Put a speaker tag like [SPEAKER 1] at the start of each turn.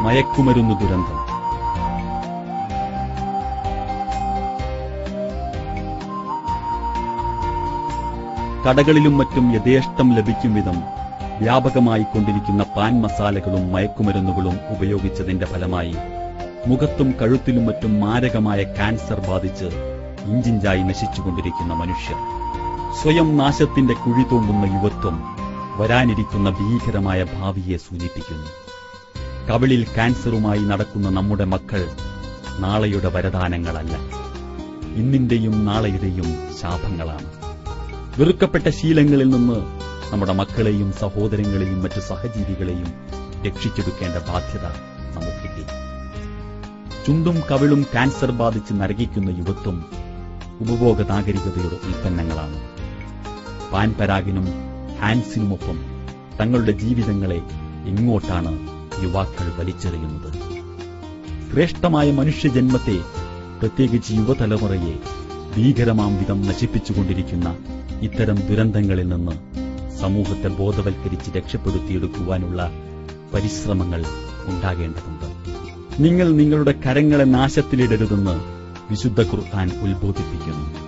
[SPEAKER 1] മയക്കുമരുന്ന് ദുരന്തം. കടകളിലും മറ്റും യഥേഷ്ടം ലഭിക്കും വിധം വ്യാപകമായി കൊണ്ടിരിക്കുന്ന പാൻ മസാലകളും മയക്കുമരുന്നുകളും ഉപയോഗിച്ചതിന്റെ ഫലമായി മുഖത്തും കഴുത്തിലും മറ്റും മാരകമായ ക്യാൻസർ ബാധിച്ച് ഇഞ്ചിഞ്ചായി നശിച്ചുകൊണ്ടിരിക്കുന്ന മനുഷ്യർ. സ്വയം നാശത്തിന്റെ കുഴി തോണ്ടുന്ന യുവത്വം വരാനിരിക്കുന്ന ഭീകരമായ ഭാവിയെ സൂചിപ്പിക്കുന്നു. കവിളിൽ ക്യാൻസറുമായി നടക്കുന്ന നമ്മുടെ മക്കൾ നാളെയുടെ വരദാനങ്ങളല്ല, ഇന്നിന്റെയും നാളെയുടെയും ശാപങ്ങളാണ്. വെറുക്കപ്പെട്ട ശീലങ്ങളിൽ നിന്ന് നമ്മുടെ മക്കളെയും സഹോദരങ്ങളെയും മറ്റു സഹജീവികളെയും രക്ഷിച്ചെടുക്കേണ്ട ബാധ്യത നമുക്കില്ല. ചുണ്ടും കവിളും ക്യാൻസർ ബാധിച്ച് നരകിക്കുന്ന യുവത്വം ഉപഭോഗ നാഗരികതയുടെ ഉൽപ്പന്നങ്ങളാണ്. പാൻപരാഗിനും ഹാൻസിനുമൊപ്പം തങ്ങളുടെ ജീവിതങ്ങളെ എങ്ങോട്ടാണ് യുവാക്കൾ വലിച്ചെറിയുന്നത്? ശ്രേഷ്ഠമായ മനുഷ്യജന്മത്തെ, പ്രത്യേകിച്ച് യുവതലമുറയെ ഭീകരമാം വിധം നശിപ്പിച്ചുകൊണ്ടിരിക്കുന്ന ഇത്തരം ദുരന്തങ്ങളിൽ നിന്ന് സമൂഹത്തെ ബോധവൽക്കരിച്ച് രക്ഷപ്പെടുത്തിയെടുക്കുവാനുള്ള പരിശ്രമങ്ങൾ ഉണ്ടാകേണ്ടതുണ്ട്. നിങ്ങൾ നിങ്ങളുടെ കരങ്ങളെ നാശത്തിലിടരുതെന്ന് വിശുദ്ധ ഖുർആൻ ഉത്ബോധിപ്പിക്കുന്നു.